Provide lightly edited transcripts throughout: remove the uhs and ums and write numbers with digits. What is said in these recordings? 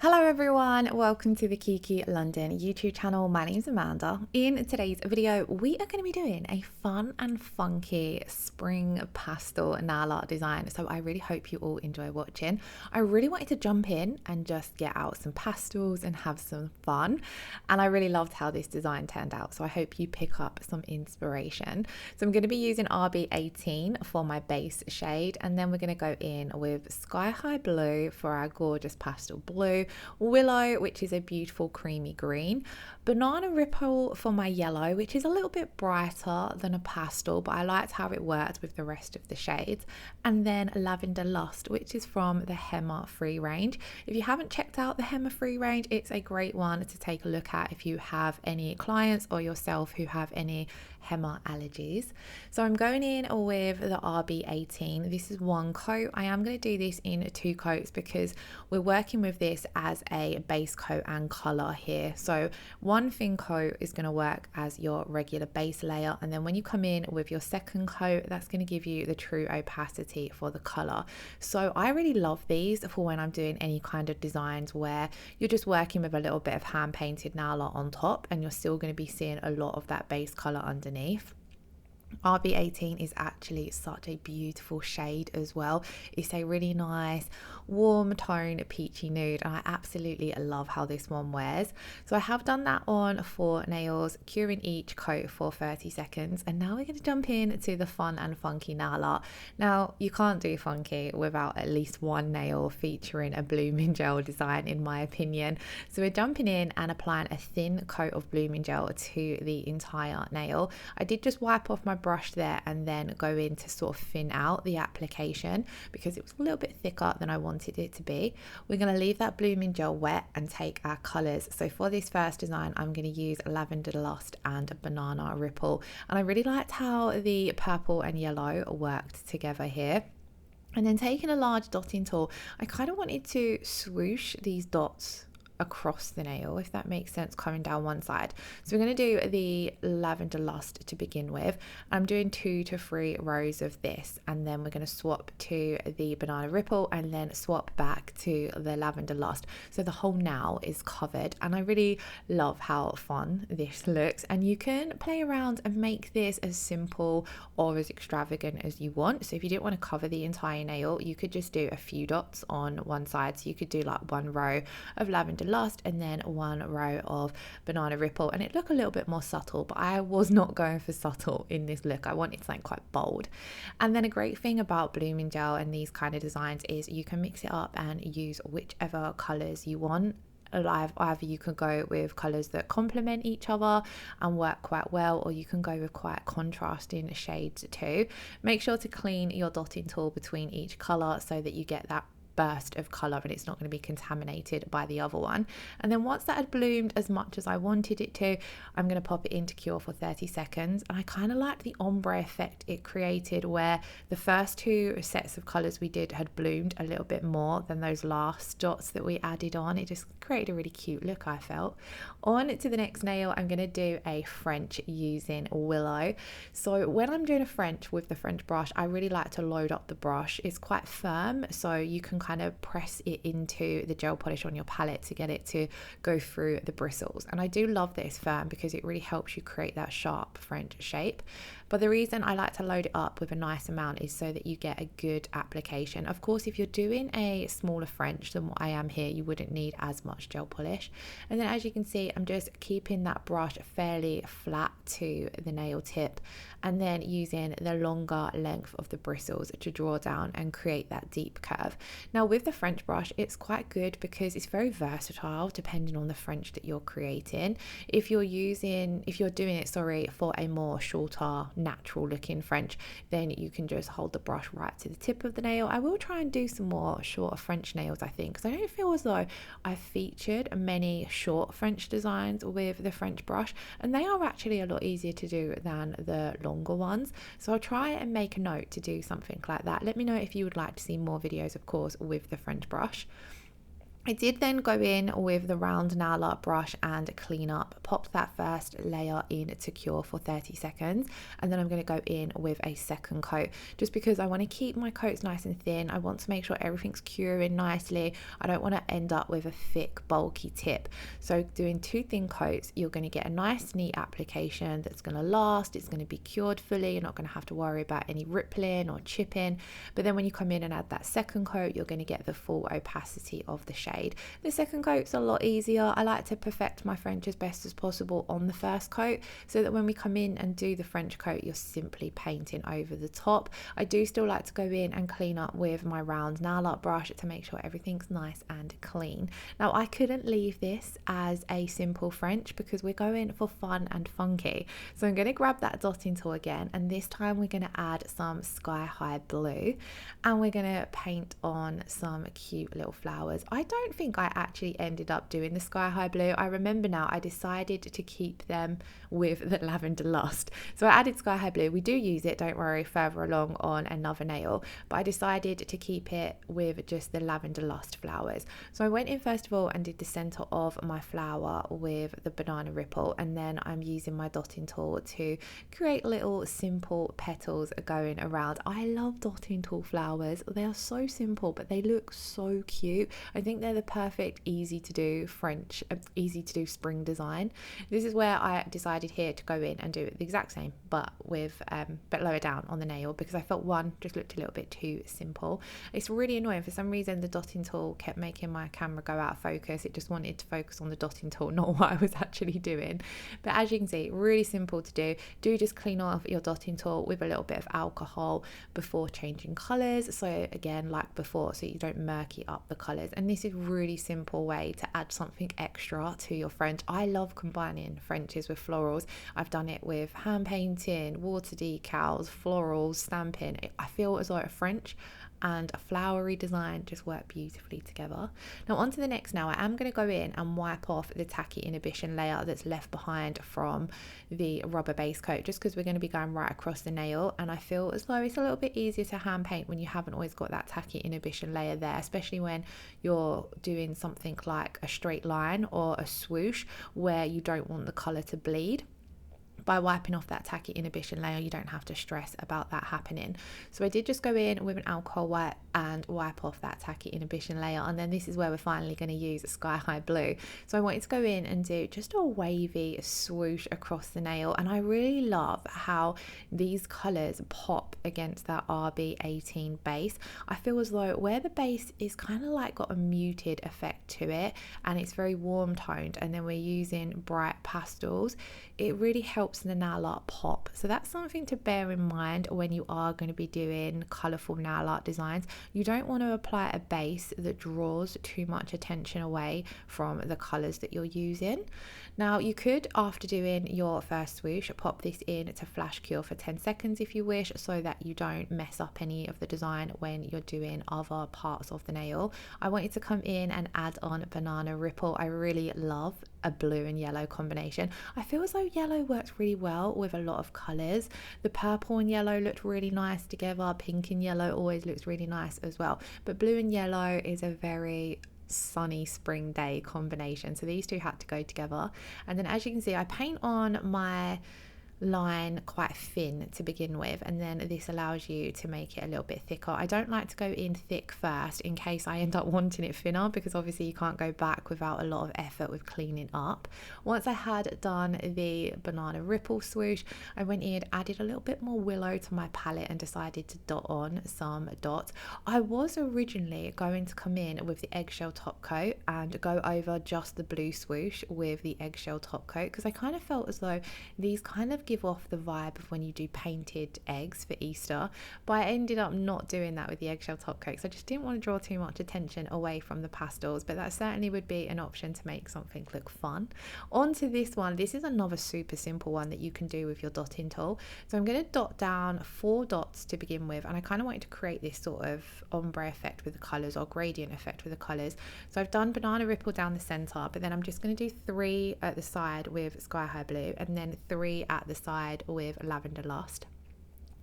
Hello everyone, welcome to the Kiki London YouTube channel. My name is Amanda. In today's video, we are going to be doing a fun and funky spring pastel nail art design. So I really hope you all enjoy watching. I really wanted to jump in and just get out some pastels and have some fun. And I really loved how this design turned out. So I hope you pick up some inspiration. So I'm going to be using RB18 for my base shade. And then we're going to go in with Sky High Blue for our gorgeous pastel blue. Willow, which is a beautiful creamy green, Banana Ripple for my yellow, which is a little bit brighter than a pastel, but I liked how it worked with the rest of the shades, and then Lavender Lust, which is from the Henna Free range. If you haven't checked out the Henna Free range, it's a great one to take a look at if you have any clients or yourself who have any henna allergies. So I'm going in with the RB18. This is one coat. I am going to do this in 2 coats because we're working with this as a base coat and color here. So one thin coat is going to work as your regular base layer, and then when you come in with your second coat, that's going to give you the true opacity for the color. So I really love these for when I'm doing any kind of designs where you're just working with a little bit of hand painted nail art on top and you're still going to be seeing a lot of that base color underneath. RB18 is actually such a beautiful shade as well. It's a really nice warm tone peachy nude, and I absolutely love how this one wears. So I have done that on 4 nails, curing each coat for 30 seconds, and now we're going to jump in to the fun and funky nail art. Now you can't do funky without at least one nail featuring a blooming gel design, in my opinion. So we're jumping in and applying a thin coat of blooming gel to the entire nail. I did just wipe off my brush there and then go in to sort of thin out the application because it was a little bit thicker than I wanted it to be. We're going to leave that blooming gel wet and take our colors. So for this first design, I'm going to use Lavender Lust and Banana Ripple, and I really liked how the purple and yellow worked together here. And then taking a large dotting tool, I kind of wanted to swoosh these dots across the nail, if that makes sense, coming down one side. So we're going to do the Lavender Lust to begin with. I'm doing 2 to 3 rows of this, and then we're going to swap to the Banana Ripple and then swap back to the Lavender Lust, so the whole nail is covered. And I really love how fun this looks, and you can play around and make this as simple or as extravagant as you want. So if you didn't want to cover the entire nail, you could just do a few dots on one side. So you could do like 1 row of Lavender Lust and then 1 row of Banana Ripple, and it looked a little bit more subtle, but I was not going for subtle in this look. I wanted something quite bold. And then a great thing about blooming gel and these kind of designs is you can mix it up and use whichever colors you want. Either you can go with colors that complement each other and work quite well, or you can go with quite contrasting shades too. Make sure to clean your dotting tool between each color so that you get that burst of color and it's not going to be contaminated by the other one. And then once that had bloomed as much as I wanted it to, I'm going to pop it into cure for 30 seconds. And I kind of liked the ombre effect it created, where the first 2 sets of colors we did had bloomed a little bit more than those last dots that we added on. It just created a really cute look, I felt. On to the next nail, I'm going to do a French using Willow. So when I'm doing a French with the French brush, I really like to load up the brush. It's quite firm, so you can kind of press it into the gel polish on your palette to get it to go through the bristles. And I do love this firm because it really helps you create that sharp French shape. But the reason I like to load it up with a nice amount is so that you get a good application. Of course, if you're doing a smaller French than what I am here, you wouldn't need as much gel polish. And then as you can see, I'm just keeping that brush fairly flat to the nail tip, and then using the longer length of the bristles to draw down and create that deep curve. Now with the French brush, it's quite good because it's very versatile depending on the French that you're creating. If you're doing it for a more shorter, natural looking French, then you can just hold the brush right to the tip of the nail. I will try and do some more shorter French nails, I think, because I don't feel as though I've featured many short French designs with the French brush, and they are actually a lot easier to do than the longer ones. So I'll try and make a note to do something like that. Let me know if you would like to see more videos, of course, with the French brush. I did then go in with the round nail art brush and clean up, popped that first layer in to cure for 30 seconds, and then I'm going to go in with a second coat just because I want to keep my coats nice and thin. I want to make sure everything's curing nicely. I don't want to end up with a thick bulky tip. So doing 2 thin coats, you're going to get a nice neat application that's going to last. It's going to be cured fully. You're not going to have to worry about any rippling or chipping. But then when you come in and add that second coat, you're going to get the full opacity of the shade. The second coat's a lot easier. I like to perfect my French as best as possible on the first coat so that when we come in and do the French coat, you're simply painting over the top. I do still like to go in and clean up with my round nail art brush to make sure everything's nice and clean. Now, I couldn't leave this as a simple French because we're going for fun and funky. So I'm going to grab that dotting tool again, and this time we're going to add some sky high blue, and we're going to paint on some cute little flowers. I don't think I actually ended up doing the sky high blue. I remember now I decided to keep them with the Lavender Lust. So I added sky high blue. We do use it, don't worry, further along on another nail, but I decided to keep it with just the Lavender Lust flowers. So I went in first of all and did the center of my flower with the banana ripple, and then I'm using my dotting tool to create little simple petals going around. I love dotting tool flowers. They are so simple, but they look so cute. I think they're the perfect easy to do spring design. This is where I decided here to go in and do it the exact same but with but lower down on the nail, because I felt one just looked a little bit too simple. It's really annoying, for some reason the dotting tool kept making my camera go out of focus. It just wanted to focus on the dotting tool, not what I was actually doing. But as you can see, really simple to do just clean off your dotting tool with a little bit of alcohol before changing colors, so again like before, so you don't murky up the colors. And this is really simple way to add something extra to your French. I love combining Frenches with florals. I've done it with hand painting, water decals, florals, stamping. I feel as though a French and a flowery design just work beautifully together. Now onto the next nail. I am going to go in and wipe off the tacky inhibition layer that's left behind from the rubber base coat, just because we're going to be going right across the nail, and I feel as though it's a little bit easier to hand paint when you haven't always got that tacky inhibition layer there, especially when you're doing something like a straight line or a swoosh where you don't want the colour to bleed. By wiping off that tacky inhibition layer, you don't have to stress about that happening. So I did just go in with an alcohol wipe and wipe off that tacky inhibition layer, and then this is where we're finally going to use sky high blue. So I wanted to go in and do just a wavy swoosh across the nail, and I really love how these colours pop against that RB18 base. I feel as though where the base is kind of like got a muted effect to it and it's very warm toned, and then we're using bright pastels, it really helps the nail art pop. So that's something to bear in mind when you are going to be doing colourful nail art designs. You don't want to apply a base that draws too much attention away from the colours that you're using. Now you could, after doing your first swoosh, pop this in to flash cure for 10 seconds if you wish, so that you don't mess up any of the design when you're doing other parts of the nail. I wanted to come in and add on banana ripple. I really love a blue and yellow combination. I feel as though yellow works really well with a lot of colours. The purple and yellow looked really nice together. Pink and yellow always looks really nice as well. But blue and yellow is a very sunny spring day combination. So these two had to go together. And then as you can see, I paint on my line quite thin to begin with, and then this allows you to make it a little bit thicker. I don't like to go in thick first in case I end up wanting it thinner, because obviously you can't go back without a lot of effort with cleaning up. Once I had done the banana ripple swoosh, I went in, added a little bit more Willow to my palette and decided to dot on some dots. I was originally going to come in with the eggshell top coat and go over just the blue swoosh with the eggshell top coat, because I kind of felt as though these kind of give off the vibe of when you do painted eggs for Easter, but I ended up not doing that with the eggshell top coat because I just didn't want to draw too much attention away from the pastels. But that certainly would be an option to make something look fun. On to this one. This is another super simple one that you can do with your dotting tool. So I'm going to dot down 4 dots to begin with, and I kind of wanted to create this sort of ombre effect with the colours, or gradient effect with the colours. So I've done banana ripple down the centre, but then I'm just going to do 3 at the side with sky high blue, and then 3 at the side with Lavender Lust,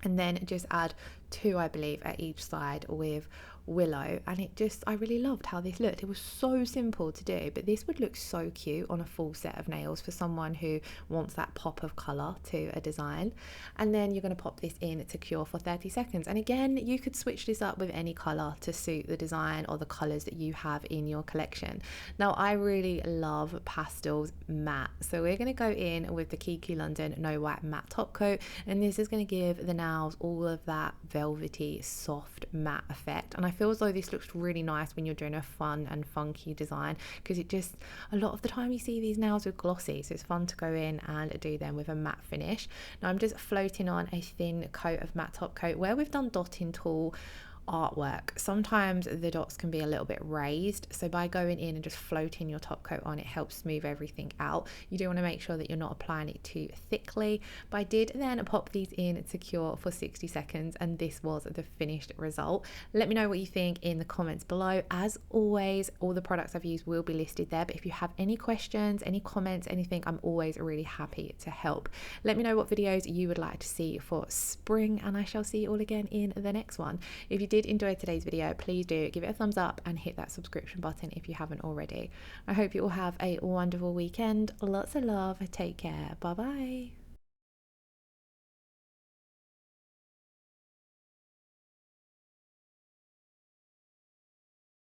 and then just add two, I believe, at each side with Willow, and I really loved how this looked. It was so simple to do, but this would look so cute on a full set of nails for someone who wants that pop of colour to a design. And then you're going to pop this in to cure for 30 seconds, and again, you could switch this up with any colour to suit the design or the colours that you have in your collection. Now, I really love Pastels matte, so we're going to go in with the Kiki London No White Matte Top Coat, and this is going to give the nails all of that velvety soft matte effect. And I feel as though this looks really nice when you're doing a fun and funky design, because it just, a lot of the time you see these nails with glossy, so it's fun to go in and do them with a matte finish. Now I'm just floating on a thin coat of matte top coat where we've done dotting tool artwork. Sometimes the dots can be a little bit raised, so by going in and just floating your top coat on, it helps smooth everything out. You do want to make sure that you're not applying it too thickly, but I did then pop these in to cure for 60 seconds, and this was the finished result. Let me know what you think in the comments below. As always, all the products I've used will be listed there, but if you have any questions, any comments, anything, I'm always really happy to help. Let me know what videos you would like to see for spring, and I shall see you all again in the next one. If you did enjoy today's video, please do give it a thumbs up and hit that subscription button if you haven't already. I hope you all have a wonderful weekend. Lots of love. Take care. Bye bye.